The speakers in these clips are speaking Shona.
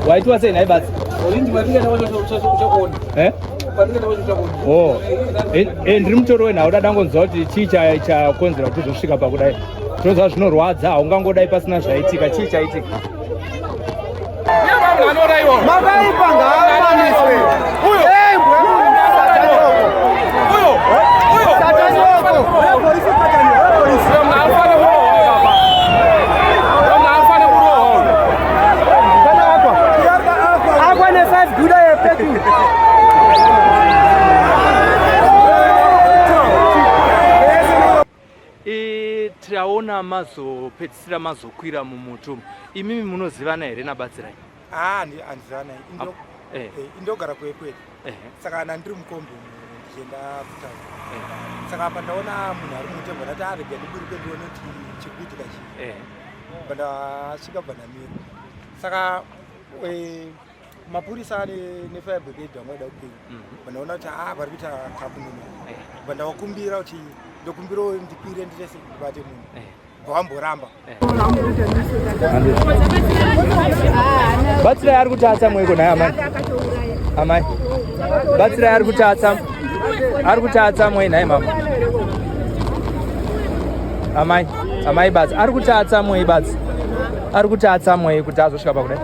waitwa sei naye basi ndiri mutoro wenhau dadangonzwa kuti chii chakonzera kuti zvosvika pakudai tinoziva zvinorwadza haungangodai pasina zvaitika chii chaitika makaipa ngaafaniswe tiraona mazopedzisira mazokwira mumutu imimi munozivana here nabatsirai handizivana indogara kwekwedu saka kana ndiri mukombe ndichienda kutaura saka apa ndaona munhu ari mutembo ndati arega ndiburuke ndione kuti chikuitika chii bandasvika bandamira saka mapurisa nefire brigade vamwe vaida kupinga bandaona kuti vari kuita kapununu bandawakumbira kuti ndokumbirawo ndikwire nditese ndibate munhu vamboramba batsirai ari kutatsa mweko naye amai batsirai ari kutatsa mwei naye mama amai basi ari kutatsa mwei basi ari kutatsa mwei kuti azosvika pakudai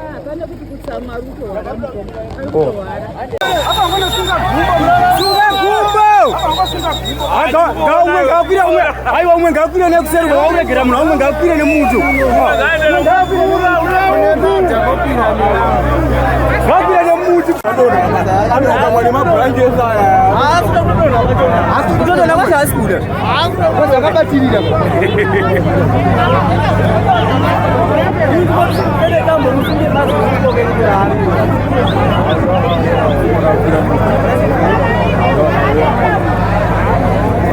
aiwa umwe ngakwira nekuseri kwauregera munhu umwe ngakwire nemutu ngakwire nemutu anokamwa nemabhurangesi aya asi kutodona kwati asi kuda kwati akabatirira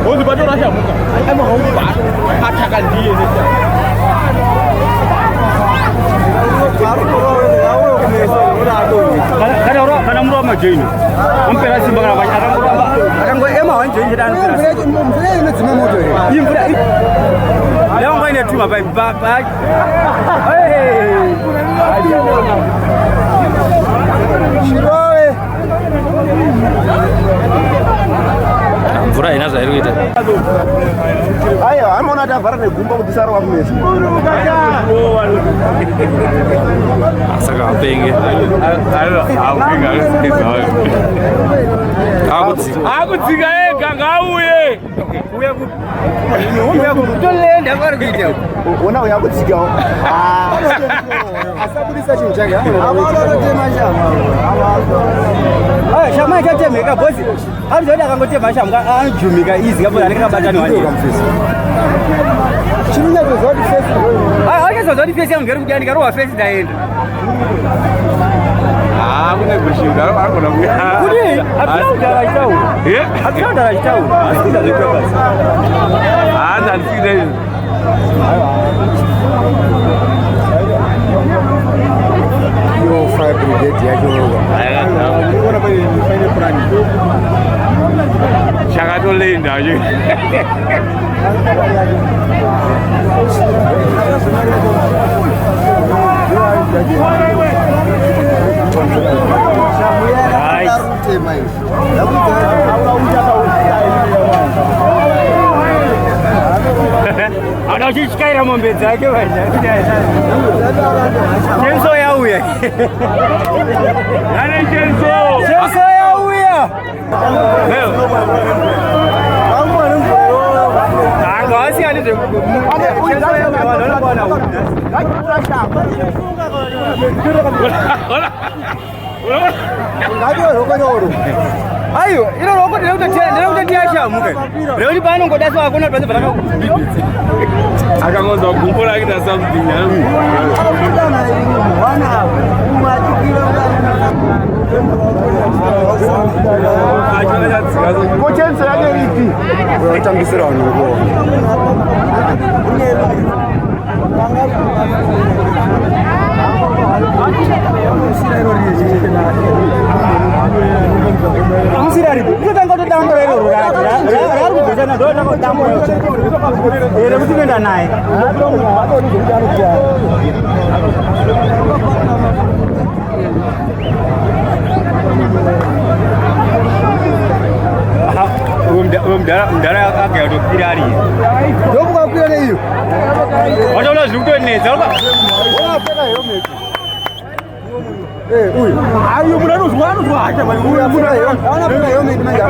Onde vai dorar já muka? É uma roupa. Atacandia nesse. Cara muro ma jeini. Ampera si bagara banyak orang muro. Akan gua emang orang jeini dan ampera. Muro ini cuma motor. Ini muro. Yang kau ini cuma baik. Hei. Shiroe. mvura ina zvairi kuita. Aiwa, anoona kuti avhara negumba kuti sarova kumesa. Saka apenge. Akudzika ega ngauye. Uya kutolenda vari kuita. Ona uya kudzikawo. Asabudisa chinhu chake. Avanotema shama. Shama ikatemeka bosi. Hazvodi akangotema shama anojumika izi kapo anenge kabatani wani. Chirinyazoziva kuti fesi. Akazoziva kuti fesi yangu ngeri kudani karova fesi ndaenda. Kune kushinga akona kuya. Kudi apina udara chitau. Apina udara chitau. Asikuita zvepurpose. Ndandisikuita izvi. Yo fire brigade yacho. Ndikuona paine plan. Chakatolenda nje. Ada chichikaira mombe dzake vanja. Chenso yauya. Nani Chenso? Chenso yauya. Angasi ali de. Chenso yauya wala bwana. Ngadio rokoro. Ayo, ilo roko ndinokutotia shamuke. Leo ndi pano ngodaswa akona pese baraka kubibitsa. Akangonza gumbo lake na something yangu. Wana umachikira Kochense yake ripi? Unatambisira wangu. Musirari, kutanga kutambura iro rurati. Rari kuzana ndo kutambura. Ere kuti nenda naye. mdala akagera tokira ali. Ndobuka kwira hiyo. Wachola zikutweneza oba. Huyu. Ayo mwana uzwana acha bali huyu mwana yeye. Ana pena yeye mimi manja.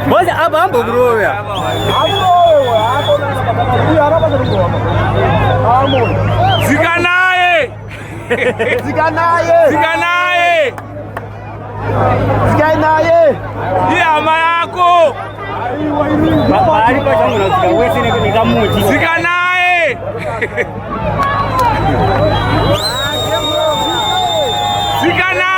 Bose abambo groya. Zikanaye. Zikanaye. Zikanaye. Zikanaye. Yama yako. Bali kwa changu na zikawezi ni kamuji. Zikanaye. Zikanaye.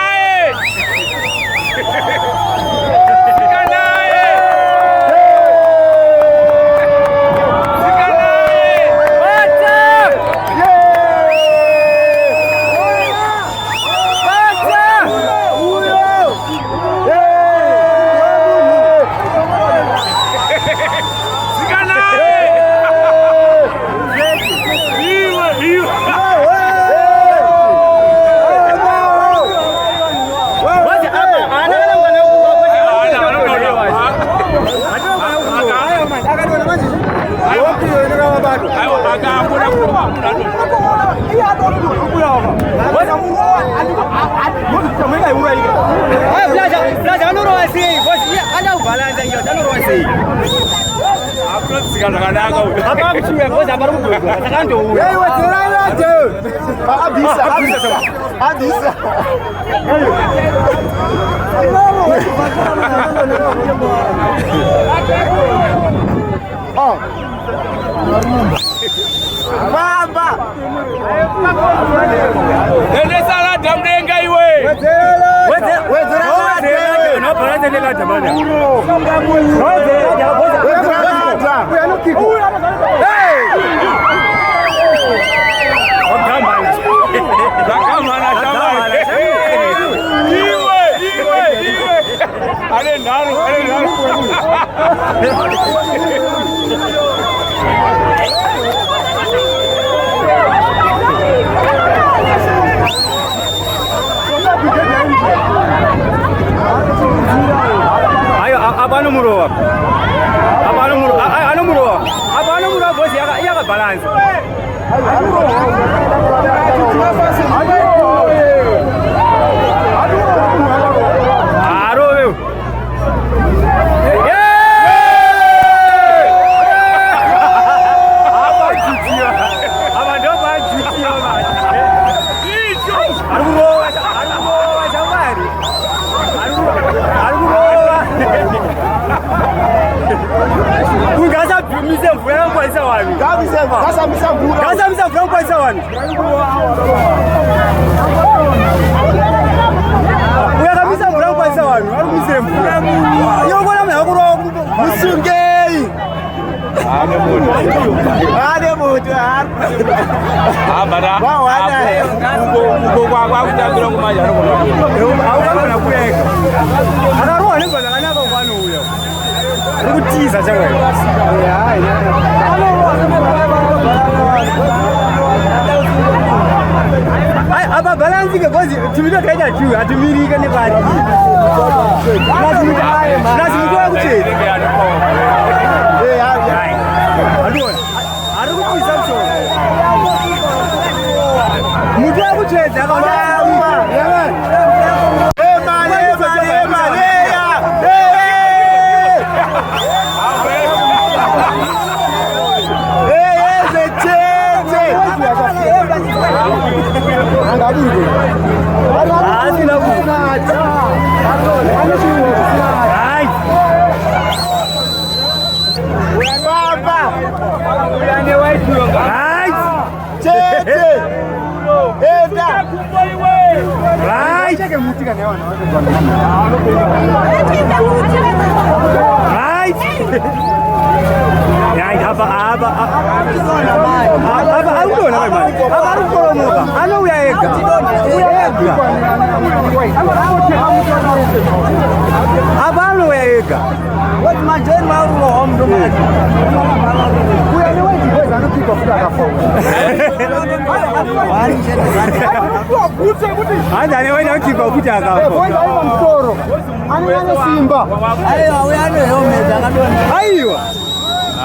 balance. Apa balance ke bosi tumida kaida chu atumiri kane bari lazima kwa kuche aru kuisamso mudia kuche daga Right.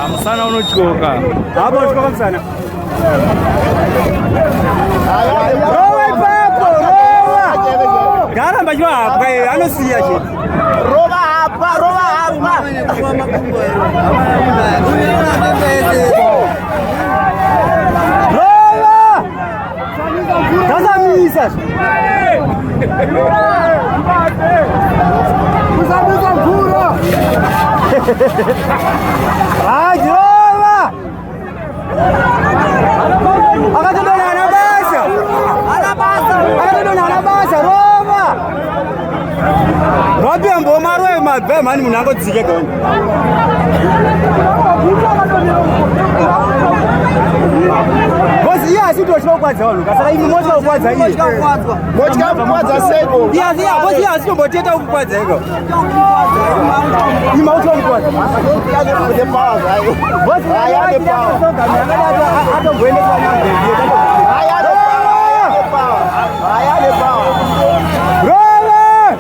Musana unochoka. Hapa unochoka msana. Rowa papo, rowa. Gara mbajwa hapa, anosiya che. Rowa hapa. Rowa. Kaza misa. Uzabuza mvura. Ajova! Akatodona anabasa! Akatodona anabasa, Roma! Robi amboma roe mabe mani munango dzike gani. Bosi ya asi to chokwadza wanu kasaka imi moto okwadza iye. Motika okwadza seko. Iya bosi ya asi to boteta okwadza iko. Ima uto okwadza. Bosi ya ade power. Ato gwende kwa nyambe. Ayade power. Rola!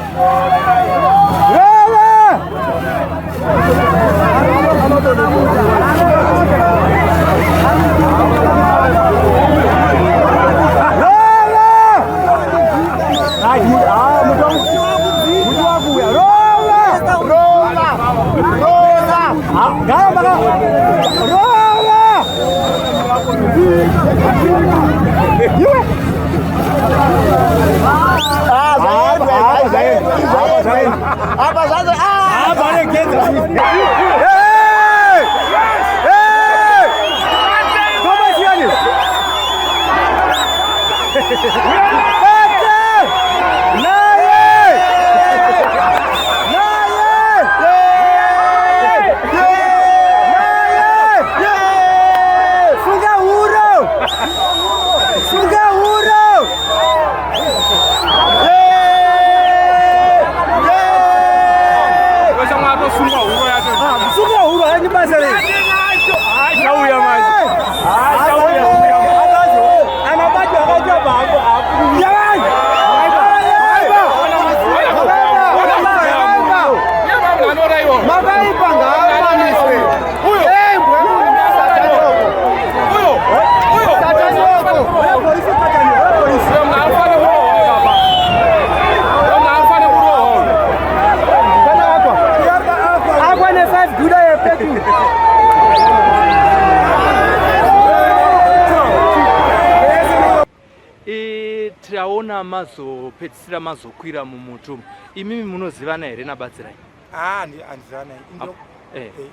Tiraona mazopedzisira mazokwira mumutu. Imimi munozivana here nabatsirai? Andizivana.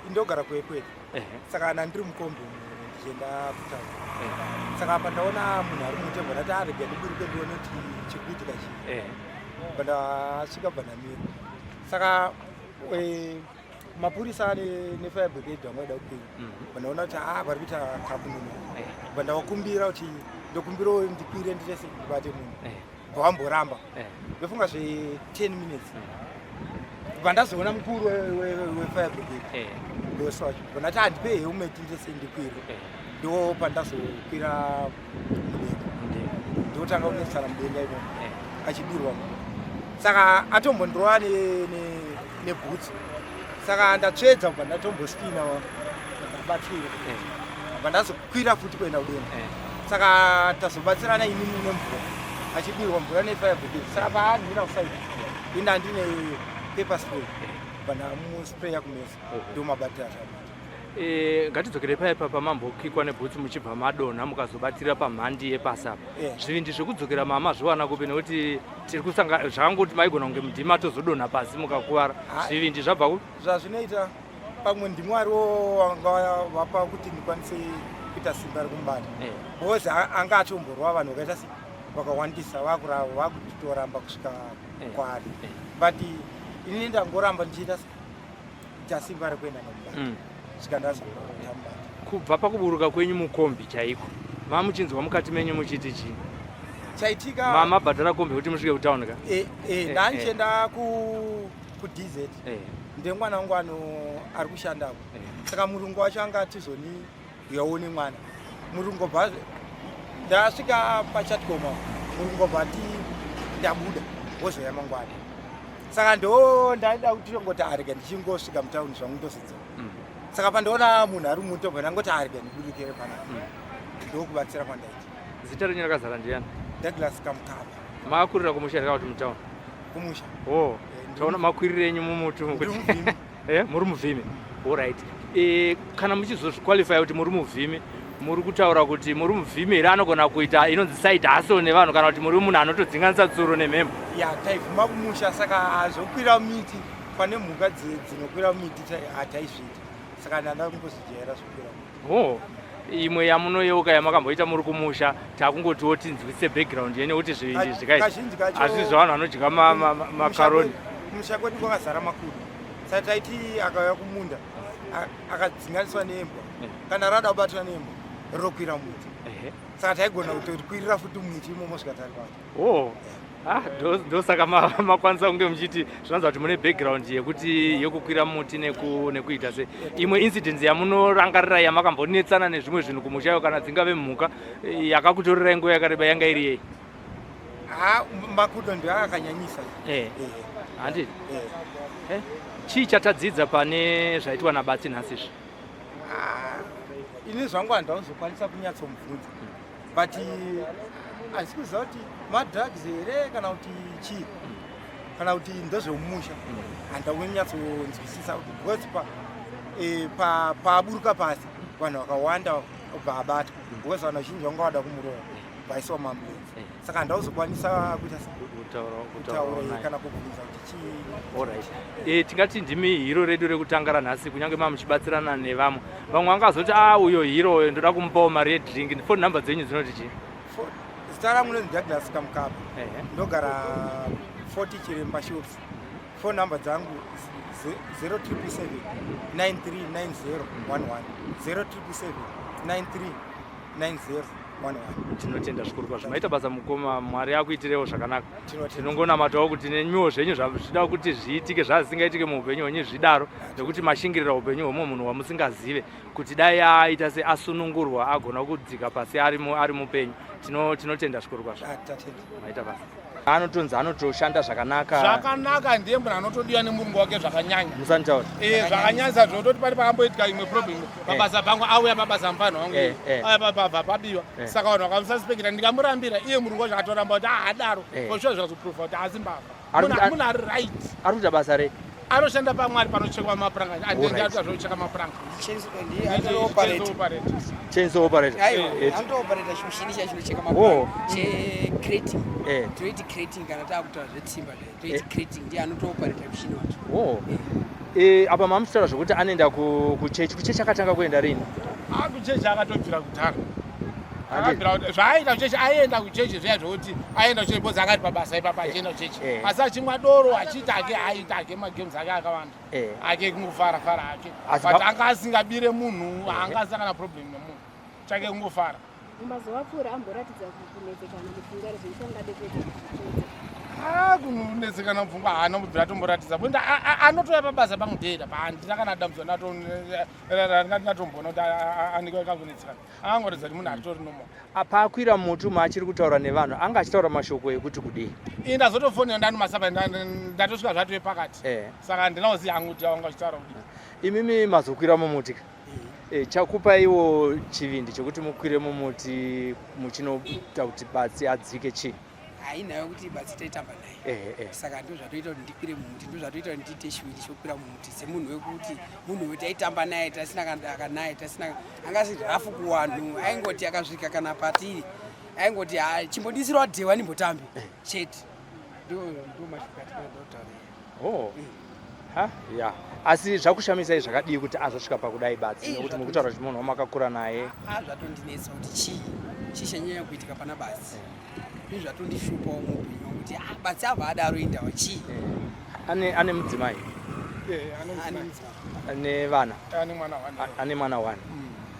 Indogara kwekwe. Saka ana ndiri mukombe ndichienda kutanga. Saka apa ndaona munhu ari mutembo ndati arega ndiburuke ndione kuti chikuitika chii. Pandasvika pandamira. Saka mapurisa nefire brigade vamwe vaida kupinda. Pandaona kuti vari kuita kapununu. Pandakumbira kuti ndokumbira ndikwire nditese ndibate munhu. Pavamboramba. Ndofunga 10 minutes. Pandazoona mukuru wefire brigade. Ndoswacho. Pandati handipe helmet nditese ndikwire. Ndo pandazokwira mudenga. Ndotanga kunesana mudenga imo. Achidirwa. Saka atombondrowa nebhutsi. Saka ndatsvedza kubva ndatombospina ndabatira. Pandazokwira futi kuenda kudenga. Saka tazobatsirana inini nemvura. Achibirwa mvura nefire brigade. Saka paanhira kusaidi. Inda ndine paper spray. Pandamuspraya kumesa. Ndomabatira zvamata. Ngatidzokere paipa pamambokikwa nebhutsi muchibva madonha mukazobatira pamhandi yepasapa. Zvivindi zvekudzokera mamazviwana kupi nekuti tiri kusanga zvakangoti maigona kunge mudhima tozodonha pasi mukakuwara. Zvivindi zvabva ku? Zvazvinoita pamwe ndimwariwo wanga wapa kuti ndikwanise kuita simba rekumbata. Bozi anga atomborwa vanhu vakaita vakawandisa vakutoramba kusvika kwaari. But inini ndangoramba ndichiita simba rekuenda nemumbata. svika ndazama kutambata. Kubva pakuburuka kwenyu mukombi chaiko mamuchinzwa mukati menyu muchiti chii chaitika mama bhadhara kombi kuti musvike kutauni ka ndandichenda ku-DZ ndemwana wangu ari kushandako saka murungu wacho anga atizoni yaone mwana murungu bva ndasvika pachatcoma murungu bva ati ndabuda wozoya mangwana saka ndo ndaida kuti ngoti arega ndichingosvika mutauni zvangu ndosedzera saka pandaona munhu ari mutombo ndangoti arega ndibudikire panapa ndokubatsira pandaiti. Zita renyu rakazara ndiani? Douglas Kamkaba. Makakurira kumusha here kuti mutauni? Kumusha. Oh, taona makwirire enyu mumutu kuti muri muvhimi. All right. Kana muchizozviqualify kuti muri muvhimi muri kutaura kuti muri muvhimi here anogona kuita inonzi side hustle nevanhu kana kuti muri munhu anotodzinganisa tsuro nemhembo? Ya taibvuma kumusha saka zvokwira miti pane mhuka dzinokwira miti hataizviita saka ndanda kungozvijaira zvokwira miti. Oh. Imwe yamunoyeuka yamakamboita muri kumusha takungotiwo tinzwise background yene kuti zvikaita hazvisi zvavanhu vanodya makaroni. Kumusha kwedu kwakazara makudo saka taiti akauya kumunda akadzinganiswa nembwa kana rada kubatwa nembwa rokwira muti saka taigona kutokwirira futi muti imomo zvikatari kwacho. Ndosaka makwanisa kunge muchiti zvinonzi kuti mune background yekuti yokukwira muti nekuita se imwe incident yamunorangarira yamakambonetsana nezvimwe zvinhu kumushayo kana dzingave mhuka yakakutorirai nguva yakareba yanga iri yei? Makudo ndio akanyanyisa. Handiti? Chii chatadzidza pane zvaitwa nabatsi nhasi? Ini zvangu handazokwanisa kunyatsomubvunza but asi kuziva kuti madrugs here kana kuti chii kana kuti ndezvemumusha handaunyatsoonzwisisa kuti paaburuka pasi vanhu vakawanda kubva abatwa because vanhu vazhinji vanga vada kumurova vaisiwa maambulensi saka handauzokwanisa kuita kutaura kana kubvunza kuti chii. Tingati ndimi hiro redu rekutanga ranhasi kunyange mamuchibatsirana nevamwe vamwe vangazoti uyo hiro ndoda kumupawo mari yedrink. Phone number dzenyu dzinoti chii? Zita rangu ndinonzi Douglas Kamkaba. Ndogara 40 Chiremba Shops. Phone number dzangu 0777 939011 0777 939011. Tinotenda zvikuru kwazvo maita basa mukoma Mwari akuitirewo zvakanaka. Tinongonamatawo kuti nenyuwo zvenyu zvida kuti zviitike zvazisingaitike muupenyu hwenyu zvidaro nekuti mashingirira upenyu hwemumwe munhu wamusingazive kuti dai aita se asunungurwa agona kudzika pasi ari mupenyu. Tinotenda zvikuru kwazvo. Maita basa anotonzi anotoshanda zvakanaka ndiye munhu anotodiwa nemurungu wake zvakanyanya. Musanitaura zvakanyanyisa zvototi pari pakamboitika imwe problem mabasa pangu auya mabasa mufano wangu auya pabva pabiwa saka vanhu vakamusaspekita ndikamurambira iye murungu wacho akatoramba kuti adaro oshuwa zvazoprova kuti asi mbavha munhu ari right. Ari kuita basa rei? Anoshanda pamwari panochekwa mapuranga andingaita zvocheka mapuranga chainsaw operator anotooperator chimushini chacho chinocheka mapuranga checrating toiti crating kana taakutaura zvetimba toiti crating ndiye anotooperator mushini wacho. Apa mamuchitaura zvokuti anoenda kuchechi akatanga kuenda rini? Kuchechi akatobvira kudhara zvaaita kuchechi aenda kuchechi zviya zvokuti aenda kuchechi bcause angati pabasa ipapa achienda kuchechi asi achimwa doro achiita ake aita ake magames ake akawanda ake kungofara ake but anga asingabire munhu anga asina kana problem nemunhu chake kungofara. Mazuva apfuura amboratidza kunetsekana mupfungwa rezveishangade kuita kunetsekana mupfungwa haana kubvira atomboratidza kuti anotoya pabasa pamudhedha pandina kana dambudziko natomboona kuti anikeka kunetsekana angangoratidza kuti munhu atori nomo. Paakwira mutu maachiri kutaura nevanhu anga achitaura mashoko ekuti kudii? Ndazotofonera ndani masaba ndatosvika zvatoye pakati saka ndinaoziva hangu kuti vanga vachitaura kudii. Imimi mazokwira mumuti chakupa iwo chivindi chokuti mukwire mumuti muchinoita kuti batsi adzike chii? Hainayo kuti batsi taitamba naye saka ndo zvatoita kuti ndikwire mumuti ndo zvatoita kuti ndiite chivindi chokwira mumuti semunhu wekuti munhu wetaitamba naye tasina kandaka naye tasina angasi rafu kuwanhu aingoti akasvika kana patiri aingoti chimbodisirwa dhewa nimbotambe chete ndo mashokataura. Asi zvakushamisai zvakadii kuti azosvika pakudai batsi nekuti mukutaura kuti munhu wamakakura naye? Zvatondinetsa kuti chii chanyanya kuitika pana batsi ndizvatondishupawo muupenyu kuti batsi abva adaro indawa chii. Ane mudzimai? ane vana ane mwana 1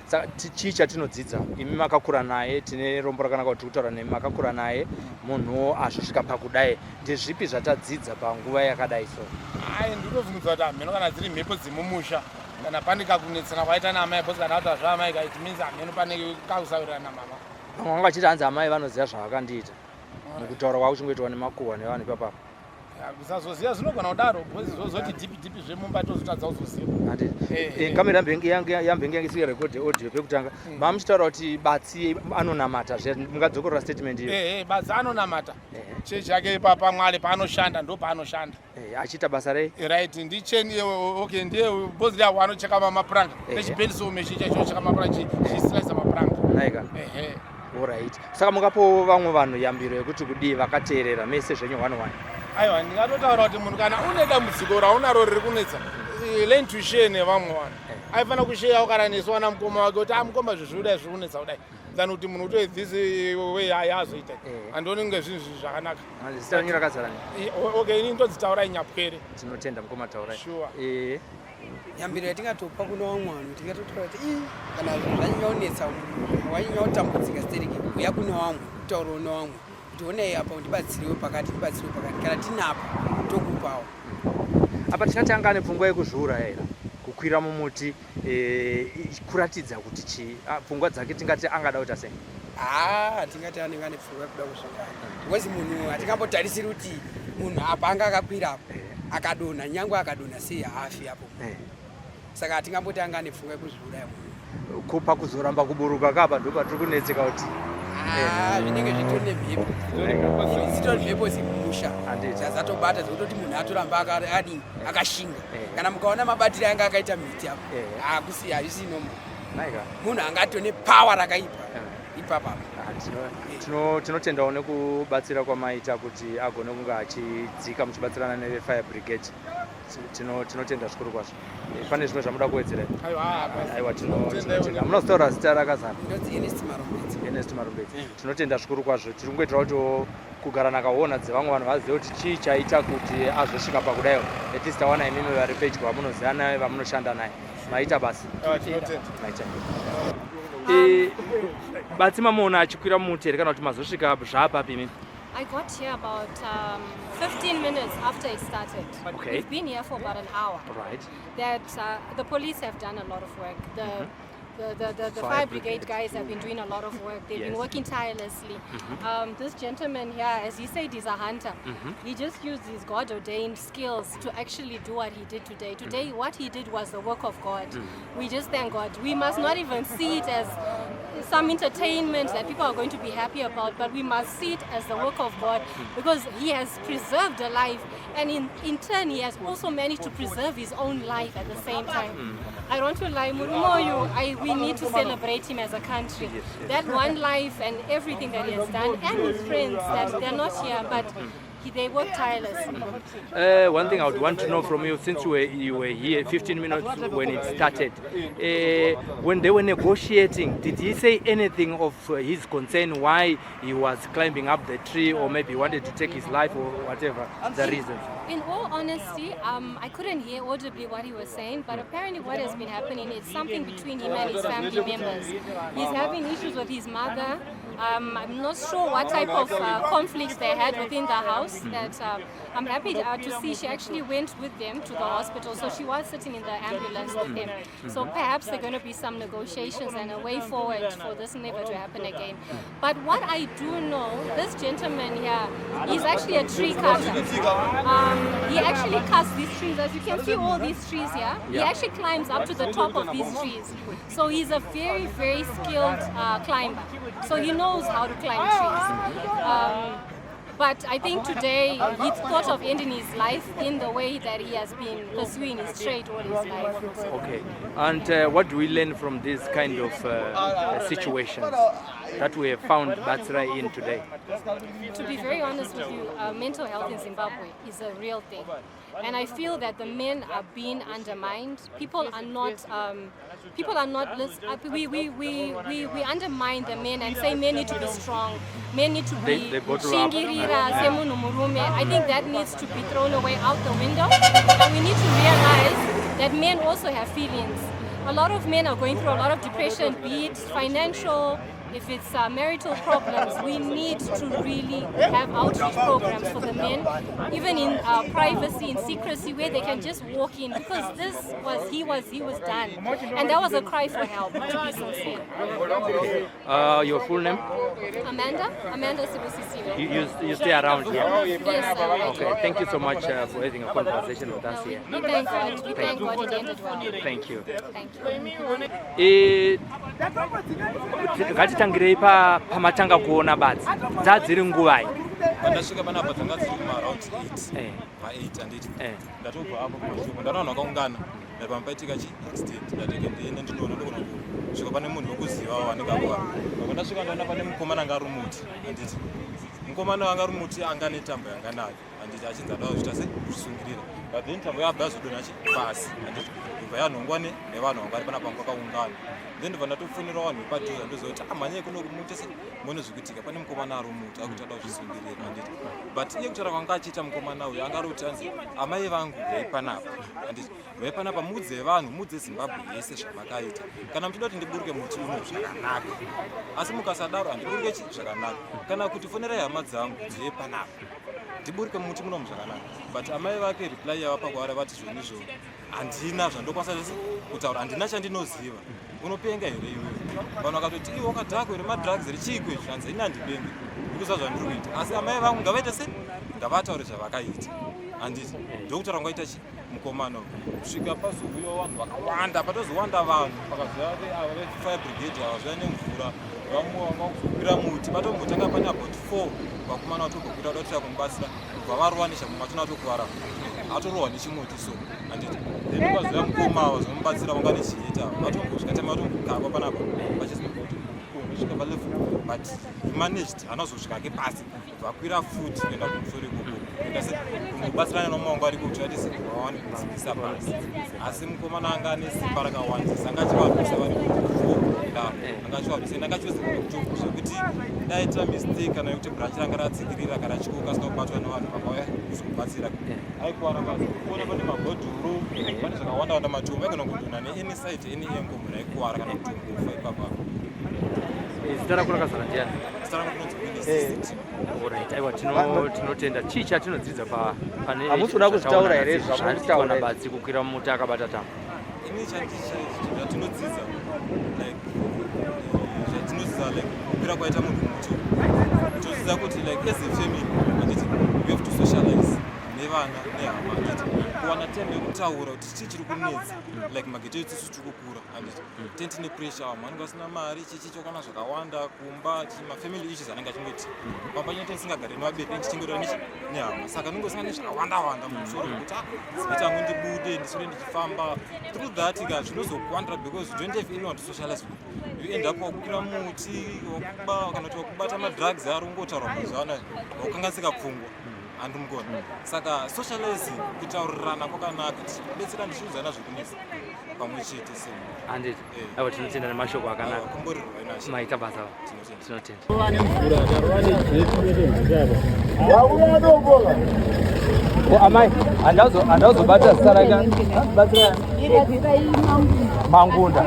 saka chii chatinodzidza imi makakura naye tine rombo rakanaka kuti kutaura nemi makakura naye munhu azvisvika pakudai ndezvipi zvatadzidza panguva yakadai so? Ndinobvunza kuti hameno kana dziri mhepo dzimumusha kana pane kakunetsana kwaita naamai bhosi kana kuti hazvaamai kaiti means hameno pane kakusaurirana namama. Vamwe vanga vachiti hanzi amai vanoziva zvavakandiita mukutaura kwako chingoitwa nemakuhwa nevanhu ipapapo. Kusazoziva zvinogona kudaro bhosi zozoti dhipi zvemumba tozotadza kuzoziva. Kamera yambenge yange record audio pekutanga mamuchitaura kuti batsi anonamata mungadzokorora statement iyo. Batsi anonamata chechi yake ipapa Mwari paanoshanda ndo paanoshanda achiita basa rei right ndicheni okay ndiye bhosi lyawo anocheka mamapuranga nechipeniso meshi chaichocheka mapuranga chislice mapuranga naika alright. Saka mungapo vamwe vanhu yambiro yekuti kudii vakateerera mese zvenyu 1-1? Aiwa ndingatotaura kuti munhu kana une dambudziko raunaro riri kunetsa learn to share nevamwe vanhu aifanira kusheya ukaraniswa namukoma wake kuti mukoma zvezviudai zviri kunetsa kudai than kuti munhu utoi this way azoita handioni kunge zvinhu zvakanaka. Zita renyu rakazara okay ini ndodzitaurai nyapwere. Tinotenda mukoma taurai. Sure. Yambiro yatingatopa kuna vamwe vanhu tingatotaura kuti kana zvanyanya kunetsa wanyanya kutambudzika stereki uya kuna vamwe kutaurawo nevamwe kuti onai apa ndibatsiriwe pakati kana tinapa tokupawo. Apa tinatanga nepfungwa yekuzviura here kukwira mumuti kuratidza kuti chii pfungwa dzake tingati angada kuita sei? Tingati anenge ane pfungwa yekuda kuzvikana because munhu hatingambotarisiri kuti munhu apa anga akakwira apa akadonha nyangwe akadonha sei haafi apo saka hatingamboti anga ane pfungwa yekuzviuraya munhu kupa kuzoramba kuburuka kapa ndo patiri kunetseka kuti zvinenge zvitori nemhepo zitori mhepo zimusha zvazatobata zvekutoti munhu atoramba akadini akashinga kana mukaona mabatiri anga akaita miti apo hakusi hazvisino munhu angatone power rakaipa ipapa. Tinotendawo nekubatsira kwamaita kuti agone kunge achidzika muchibatsirana nefire brigade. Tinotenda zvikuru kwazvo. Pane zvimwe zvamuda kuwedzera? Aiwa tinotenda. Munotaura zita rakazara? Ndodzi Ernest Marumbedzi. Tinotenda zvikuru kwazvo. Tiri kungoitira kuti kugara nakaona dzevamwe vanhu vazive kuti chii chaita kuti azosvika pakudai. At least tawana imimi vari pedyo vamunoziva naye vamunoshanda naye. Maita basi. Batsi mamuona achikwira mumuti here kana kuti mazosvika zvaapapi imimi? I got here about 15 minutes after it started. Okay. We've been here for about an hour. Right. That the police have done a lot of work. The fire brigade guys have been doing a lot of work. They've been working tirelessly. This gentleman here, as he said, is a hunter. He just used his God-ordained skills to actually do what he did today. Today, what he did was the work of God. We just thank God. We must not even see it as some entertainment that people are going to be happy about, but we must see it as the work of God because he has preserved a life, and in turn he has also managed to preserve his own life at the same time. I don't want to lie, Murumoyo, we need to celebrate him as a country. That one life and everything that he has done, and his friends, that they're not here, but they work tirelessly. One thing I would want to know from you, since you were here 15 minutes when it started, when they were negotiating, did he say anything of his concern why he was climbing up the tree, or maybe he wanted to take his life, or whatever the reason? In all honesty, I couldn't hear audibly what he was saying, but apparently what has been happening is something between him and his family members. He's having issues with his mother. I'm not sure what type of conflicts they had within the house. That I'm happy to see she actually went with them to the hospital, so she was sitting in the ambulance with them. So perhaps there are going to be some negotiations and a way forward for this never to happen again. But what I do know, this gentleman here, he's actually a tree cutter. He actually cuts these trees. As you can see all these trees here, he actually climbs up to the top of these trees. So he's a very, very skilled climber. So he knows how to climb trees. But I think today he thought of ending his life in the way that he has been pursuing his trade all his life. Okay. And what do we learn from this kind of situations? that we have found Batsira in today? To be very honest with you, mental health in Zimbabwe is a real thing. And I feel that the men are being undermined. People are not we undermine the men and say men need to be strong, men need to be shingirira semunhu murume. I think that needs to be thrown away out the window. And we need to realize that men also have feelings. A lot of men are going through a lot of depression, be it financial, if it's marital problems. We need to really have outreach programs for the men, even in privacy, in secrecy, where they can just walk in, because he was done, and that was a cry for help, to be sincere. Your full name? Amanda Sibusisi. You stay around here? Yes. Okay, thank you so much for having a conversation with us here. We thank God. We thank God it ended well. Thank you. Thank you. Ngatitangirei pamatanga kuona badzi dzadziri nguvai. Ndasvika panapa dzanga dziri kumaaround 8 pa8 handiti ndatobva apo kumashomo ndanavanhu vakaungana ndapamapaitika chiaccident ndatenge ndiende ndinoona ndogona kusvika pane munhu wekuziva wanenge akuvara ako ndasvika ndaona pane mukomana anga ari muti handiti mukomana wanga ari muti anga netambo yanga nayo handiti achinzi adawa zvita sezvisungirira but then tambo yabva yazodonha pasi handiti ibva yanhongwa nevanhu vanga vari panapa vakaungana then ndobva ndatofonera vanhu vepadhuze ndozoti mhanyai kuno kumuti se muone zvikuitika pane mukomana ari muti akuti adawa zvisungirira handiti but iye kutaura kwanga achiita mukomana uyu anga ari kuti anzi amai vangu vaipanapa handiti vaipanapa mudzi yevanhu mudzi yezimbabwe yese zvamakaita kana muchida kuti ndiburuke muti uno zvakanaka asi mukasadaro handiburuke chi zvakanaka kana kuti fonerai hama dzangu dziepanapa ndiburuke muti munomu zvakanaka but amai vake reply yavapa kwavari vati zvonizvo handina zvandokwanisa zvese kutaura handina chandinoziva unopenga here iwe vanhu vakatoti iwe wakadhakwa here madrugs here chikwe zvanzi ina handipenge ndikuziva zvandiri kuita asi amai vangu ngavaite se ngavataure zvavakaita handiti ndokutaura ngaita chi mukomana kusvika pazouya vanhu vakawanda patozowanda vanhu pakaziva vefire brigade vavaziva nemvura vamwe vakakwira muti patombotanga pane about 4 vakomana vatogokwira vadatira kumubatsira kubva varowa neshamwe matona atokuvara atorowa nechimoti so handiti then vaziva mukomawa zvinomubatsira vanga nechiita vatombosvikatama vatombokava panapa vachizimoti kusvika palefu but managed anazosvikake pasi vakwira futi kuenda kumusoro ikoko kuenda se kumubatsirana nomawangu ariko kuti vatise vawane kudzikisa pasi asi mukomana anga ane simba rakawandisa angachivarwisa vari angachivarwisa angachivezekana kutoku zvekuti daita mistake kana yekuti branch ranga ratsikirira kana chikoka asina kubatwa nevanhu vakauya kuzomubatsira aikuwara pasi kuona pane mabhodhoro pane zvakawanda matombo aigona kundona neani side any engo munhu aikuwara kana kutongofa ipapapo. Zita rako rakazara ndiani? Zita rangu rinonzi Winnie. Alright, aiwa tinotenda chii chatinodzidza pane hamusoda kuzvitaura here zvakutaura badzi kukwira muti akabata tambo. Ini chatinodzidza like zvatinodzidza like kukwira kwaita munhu muti todzidza kuti like as a family handiti we have to socialize nevana nehama handiti kuwana time yekutaura kuti chii chiri kunetsa like mageto etisu tiri kukura handiti tentine pressure vamwe vanenge vasina mari chichicho kana zvakawanda kumba mafamily issues anenge achingoti pamba nyete ndisingagari nevabereki ndichingotora nehama saka ndinge usina nezvakawanda mumusoro kuti zita angu ndibude ndisore ndichifamba through that ka zvinozokwandira because you don't have anyone to socialize with you end up wakukwira muti wakuba kana kuti wakubata madrugs ari ungotaura mazuva anaya wakukanganisika pfungwa handimugona saka socializing kutaurirana kwakanaka tichibetsera ndichiudzana zvekunesa pamwe chete semu handiti aiwa tinotenda nemashoko akanaka maita basa tinotenda amai handazobata zita raka batsira mangunda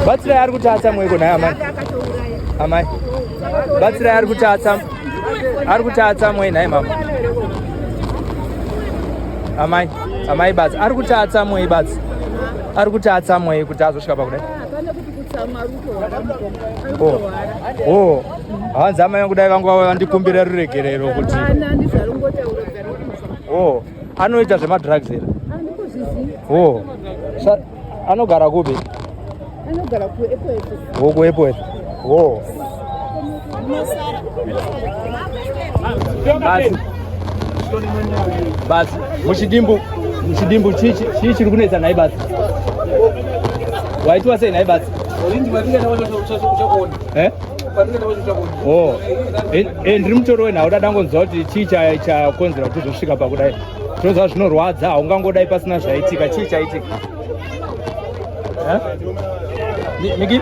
batsira ari kutatsa mweko naye amai batsira ari kutatsa mwe naye mama amai badzi ari kutatsa mwe badzi ari kutatsa mwe kuti azosvika pakudai hanzi amai vangu dai vangava vandikumbira ruregerero kuti anoita zvemadrugs here anogara kupi? Anogara kuEpwetwe. Oh. Basi muchidimbu chii chiri kunetsa naye basi waitiwa sei naye basi ndiri mutoro wenhau dadangonzwa kuti chii chakonzera kuti uzosvika pakudai tinoziva zvinorwadza haungangodai pasina zvaitika chii chaitika miki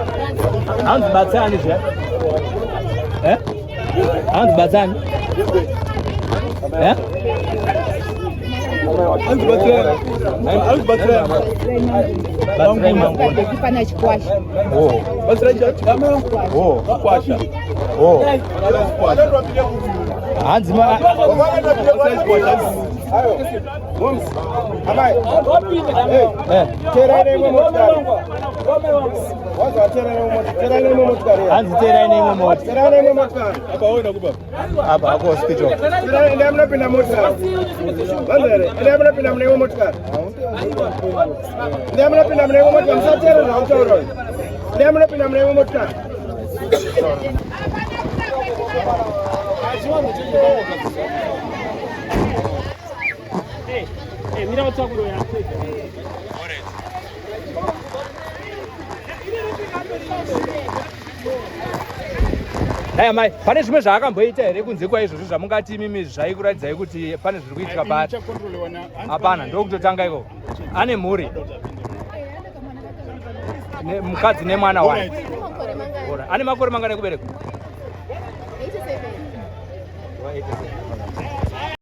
hanzibatsani zviya hanzibatsani mira what's up with Hey mai, pane zvimwe zvaakamboita here kunze kwaizvozvo zvamungati imimi zvaikuratidzai kuti pane zviri kuitika pari? Hapana, ndokutotanga iko. Ane mhuri. Mukadzi nemwana wake. Ane makore mangana ekuberekwa? 87.